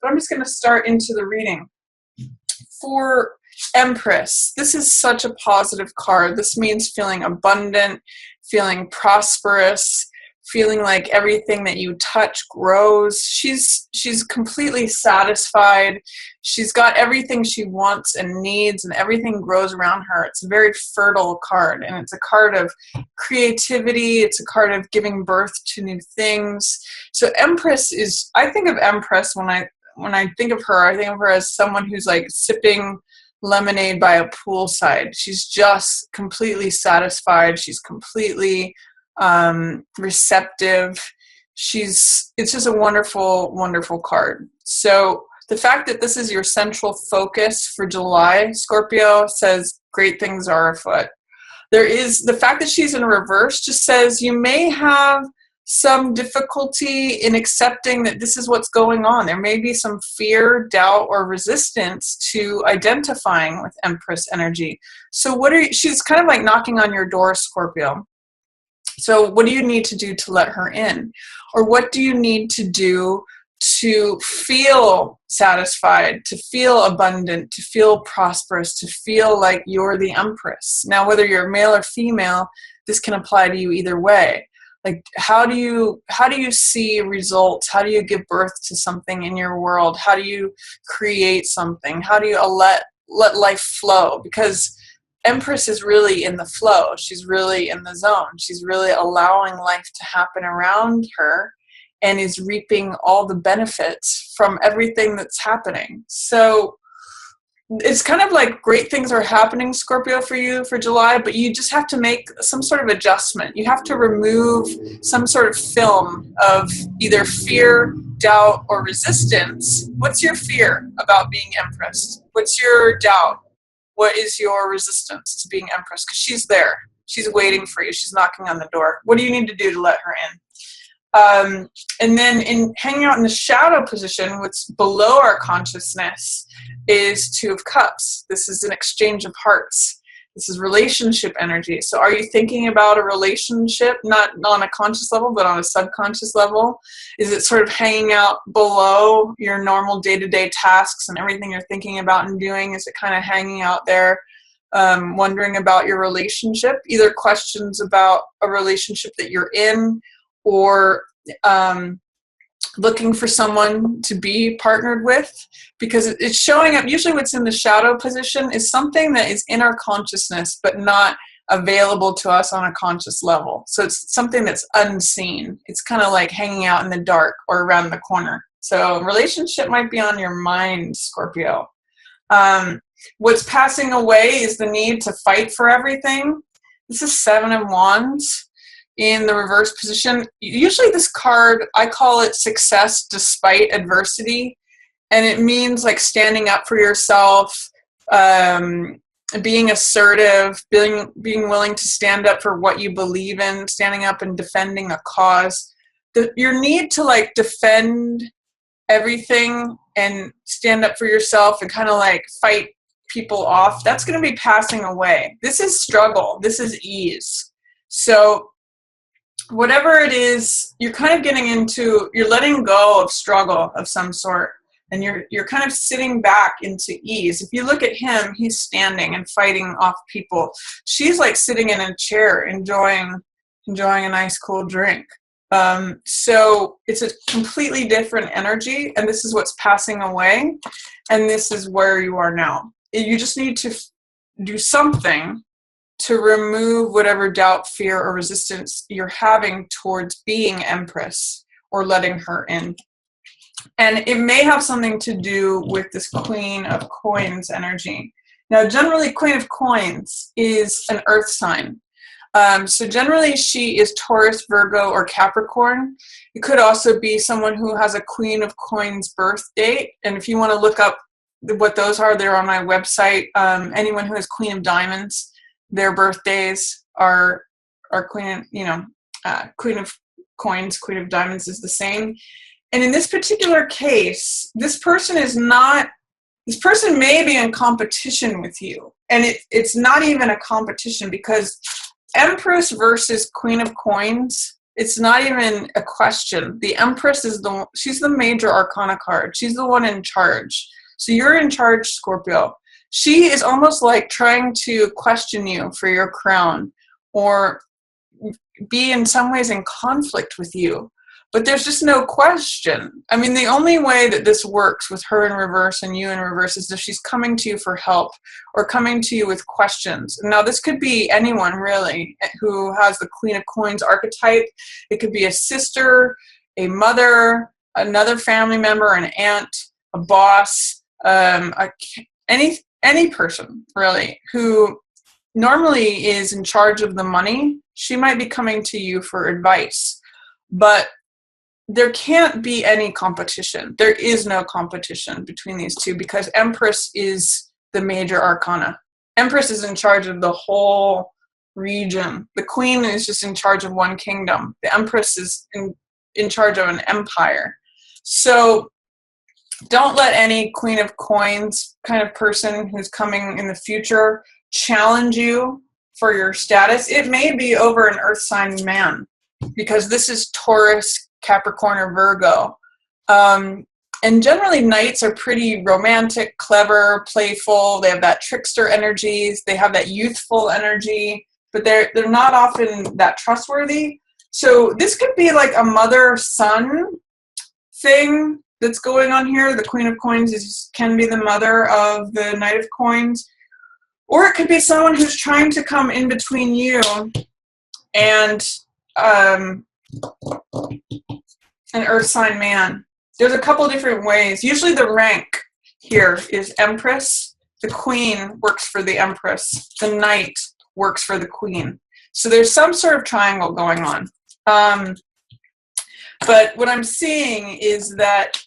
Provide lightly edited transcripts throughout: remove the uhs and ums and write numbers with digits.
but I'm just going to start into the reading. For Empress, this is such a positive card. This means feeling abundant, feeling prosperous, feeling like everything that you touch grows. She's completely satisfied. She's got everything she wants and needs, and everything grows around her. It's a very fertile card, and it's a card of creativity. It's a card of giving birth to new things. So Empress is, I think of Empress when I think of her, I think of her as someone who's like sipping lemonade by a poolside. She's just completely satisfied. She's completely receptive. It's just a wonderful, wonderful card. So the fact that this is your central focus for July, Scorpio, says great things are afoot. The fact that she's in reverse just says you may have some difficulty in accepting that this is what's going on. There may be some fear, doubt, or resistance to identifying with Empress energy. So she's kind of like knocking on your door, Scorpio. So what do you need to do to let her in? Or what do you need to do to feel satisfied, to feel abundant, to feel prosperous, to feel like you're the Empress? Now, whether you're male or female, this can apply to you either way. Like, how do you see results? How do you give birth to something in your world? How do you create something? How do you let life flow? Because Empress is really in the flow. She's really in the zone. She's really allowing life to happen around her and is reaping all the benefits from everything that's happening. So it's kind of like great things are happening, Scorpio, for you for July, but you just have to make some sort of adjustment. You have to remove some sort of film of either fear, doubt, or resistance. What's your fear about being Empress? What's your doubt? What is your resistance to being Empress? Because she's there. She's waiting for you. She's knocking on the door. What do you need to do to let her in? And then in hanging out in the shadow position, what's below our consciousness is Two of Cups. This is an exchange of hearts. This is relationship energy. So are you thinking about a relationship, not on a conscious level, but on a subconscious level? Is it sort of hanging out below your normal day-to-day tasks and everything you're thinking about and doing? Is it kind of hanging out there, wondering about your relationship? Either questions about a relationship that you're in, or looking for someone to be partnered with, because it's showing up. Usually what's in the shadow position is something that is in our consciousness but not available to us on a conscious level. So it's something that's unseen. It's kind of like hanging out in the dark or around the corner. So relationship might be on your mind, Scorpio. What's passing away is the need to fight for everything. This is Seven of Wands in the reverse position. Usually this card, I call it success despite adversity. And it means like standing up for yourself, being assertive, being willing to stand up for what you believe in, standing up and defending a cause. Your need to like defend everything and stand up for yourself and kind of like fight people off, that's going to be passing away. This is struggle. This is ease. So whatever it is, you're kind of you're letting go of struggle of some sort, and you're kind of sitting back into ease. If you look at him, he's standing and fighting off people. She's like sitting in a chair, enjoying a nice cool drink. So it's a completely different energy, and this is what's passing away, and this is where you are now. You just need to do something to remove whatever doubt, fear, or resistance you're having towards being Empress or letting her in. And it may have something to do with this Queen of Coins energy. Now, generally, Queen of Coins is an earth sign. So generally, she is Taurus, Virgo, or Capricorn. It could also be someone who has a Queen of Coins birth date. And if you want to look up what those are, they're on my website. Anyone who has Queen of Diamonds, their birthdays are Queen of Coins, Queen of Diamonds is the same. And in this particular case, this person may be in competition with you. And it's not even a competition, because Empress versus Queen of Coins It's not even a question. The Empress is she's the major arcana card. She's the one in charge. So you're in charge, Scorpio. She is almost like trying to question you for your crown, or be in some ways in conflict with you. But there's just no question. I mean, the only way that this works with her in reverse and you in reverse is if she's coming to you for help or coming to you with questions. Now, this could be anyone, really, who has the Queen of Coins archetype. It could be a sister, a mother, another family member, an aunt, a boss, any person, really, who normally is in charge of the money. She might be coming to you for advice. But there can't be any competition. There is no competition between these two because Empress is the major arcana. Empress is in charge of the whole region. The Queen is just in charge of one kingdom. The Empress is in charge of an empire. So don't let any Queen of Coins kind of person who's coming in the future challenge you for your status. It may be over an earth sign man, because this is Taurus, Capricorn, or Virgo. And generally knights are pretty romantic, clever, playful. They have that trickster energies. They have that youthful energy, but they're not often that trustworthy. So this could be like a mother-son thing that's going on here. The Queen of Coins can be the mother of the Knight of Coins. Or it could be someone who's trying to come in between you and an earth sign man. There's a couple different ways. Usually the rank here is Empress. The Queen works for the Empress. The Knight works for the Queen. So there's some sort of triangle going on. But what I'm seeing is that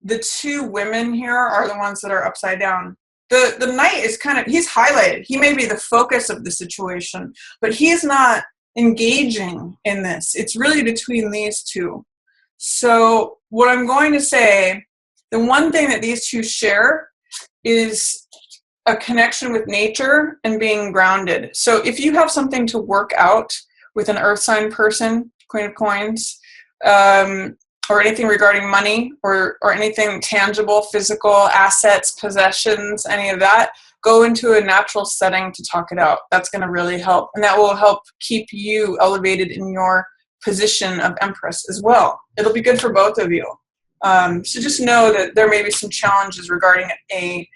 the two women here are the ones that are upside down. The Knight is he's highlighted. He may be the focus of the situation, but he's not engaging in this. It's really between these two. So what I'm going to say, the one thing that these two share is a connection with nature and being grounded. So if you have something to work out with an earth sign person, Queen of Coins, or anything regarding money or anything tangible, physical, assets, possessions, any of that, go into a natural setting to talk it out. That's going to really help. And that will help keep you elevated in your position of Empress as well. It'll be good for both of you. So just know that there may be some challenges regarding a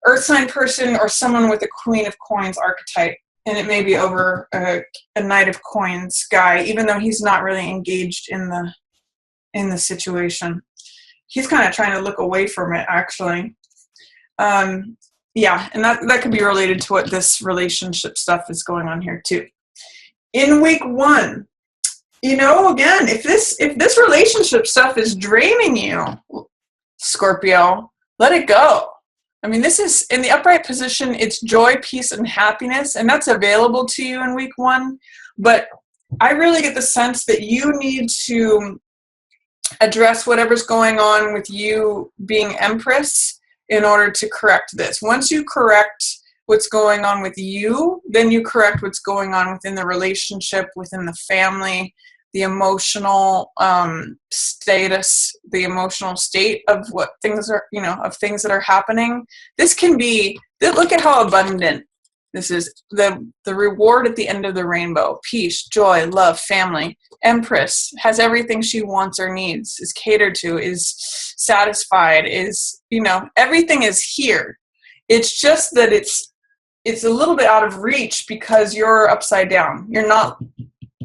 earth sign person or someone with a Queen of Coins archetype. And it may be over a Knight of Coins guy, even though he's not really engaged in the situation. He's kind of trying to look away from it, actually. Yeah, and that could be related to what this relationship stuff is going on here too. In week 1, again, if this relationship stuff is draining you, Scorpio, let it go. I mean, this is in the upright position. It's joy, peace, and happiness, and that's available to you in week 1. But I really get the sense that you need to address whatever's going on with you being Empress in order to correct this. Once you correct what's going on with you, then you correct what's going on within the relationship, within the family, the emotional status, the emotional state of what things are, of things that are happening. This can be, look at how abundant this is. The reward at the end of the rainbow: peace, joy, love, family. Empress has everything she wants or needs, is catered to, is satisfied, is, everything is here. It's just that it's a little bit out of reach because you're upside down. You're not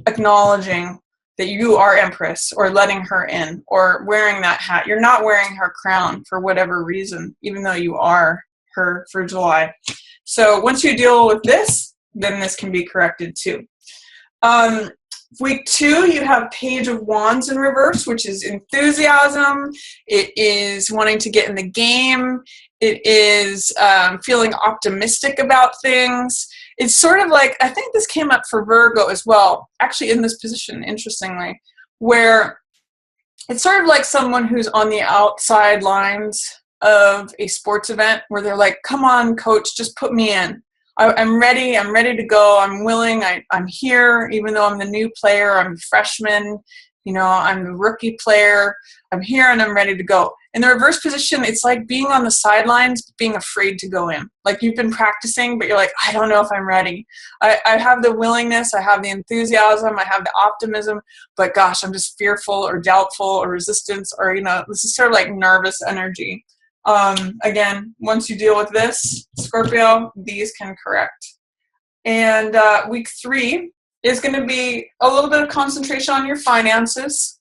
acknowledging that you are Empress or letting her in or wearing that hat. You're not wearing her crown for whatever reason, even though you are her for July. So once you deal with this, then this can be corrected too. Week 2, you have Page of Wands in reverse, which is enthusiasm. It is wanting to get in the game. It is feeling optimistic about things. It's sort of like, I think this came up for Virgo as well, actually in this position, interestingly, where it's sort of like someone who's on the outside lines of a sports event where they're like, come on, coach, just put me in. I'm ready to go. I'm willing. I'm here, even though I'm the new player. I'm the freshman. I'm the rookie player. I'm here and I'm ready to go. In the reverse position, it's like being on the sidelines, being afraid to go in. Like you've been practicing, but you're like, I don't know if I'm ready. I have the willingness, I have the enthusiasm, I have the optimism, but gosh, I'm just fearful or doubtful or resistance or, this is sort of like nervous energy. Again, once you deal with this, Scorpio, these can correct. And week 3 is going to be a little bit of concentration on your finances.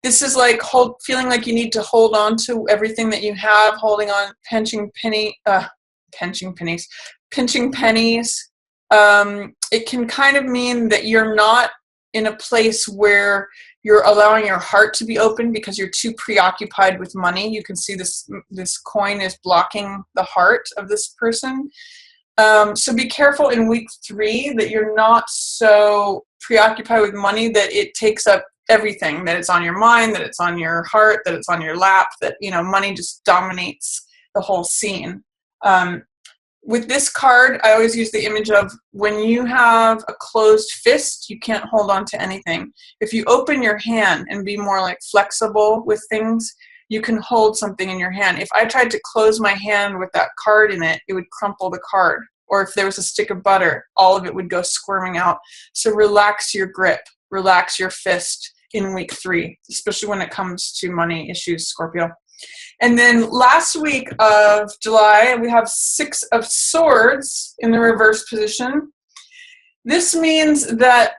This is like feeling like you need to hold on to everything that you have, holding on, pinching pennies. It can kind of mean that you're not in a place where you're allowing your heart to be open because you're too preoccupied with money. You can see this coin is blocking the heart of this person. So be careful in week 3 that you're not so preoccupied with money that it takes up everything, that it's on your mind, that it's on your heart, that it's on your lap, that, money just dominates the whole scene. With this card, I always use the image of when you have a closed fist, you can't hold on to anything. If you open your hand and be more like flexible with things, you can hold something in your hand. If I tried to close my hand with that card in it, it would crumple the card. Or if there was a stick of butter, all of it would go squirming out. So relax your grip, relax your fist in week 3, especially when it comes to money issues, Scorpio. And then last week of July, we have 6 of Swords in the reverse position. This means that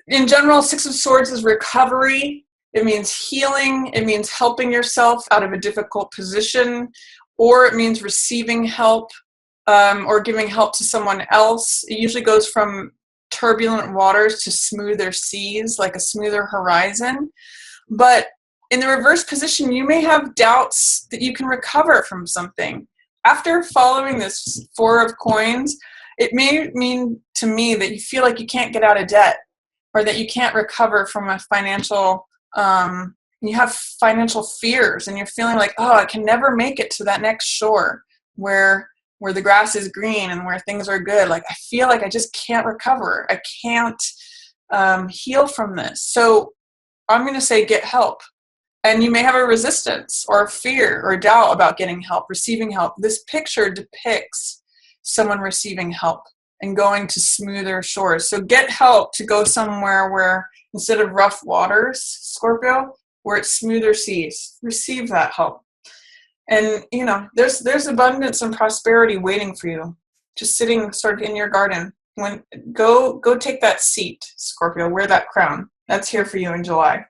in general, 6 of Swords is recovery. It means healing. It means helping yourself out of a difficult position, or it means receiving help or giving help to someone else. It usually goes from turbulent waters to smoother seas, like a smoother horizon. But in the reverse position, you may have doubts that you can recover from something. After following this 4 of coins, it may mean to me that you feel like you can't get out of debt or that you can't recover from a financial, you have financial fears and you're feeling like, oh, I can never make it to that next shore where the grass is green and where things are good. Like I feel like I just can't recover. I can't heal from this. So I'm going to say get help. And you may have a resistance or a fear or doubt about getting help, receiving help. This picture depicts someone receiving help and going to smoother shores. So get help to go somewhere where instead of rough waters, Scorpio, where it's smoother seas. Receive that help. And, there's abundance and prosperity waiting for you, just sitting sort of in your garden. Go take that seat, Scorpio, wear that crown. That's here for you in July.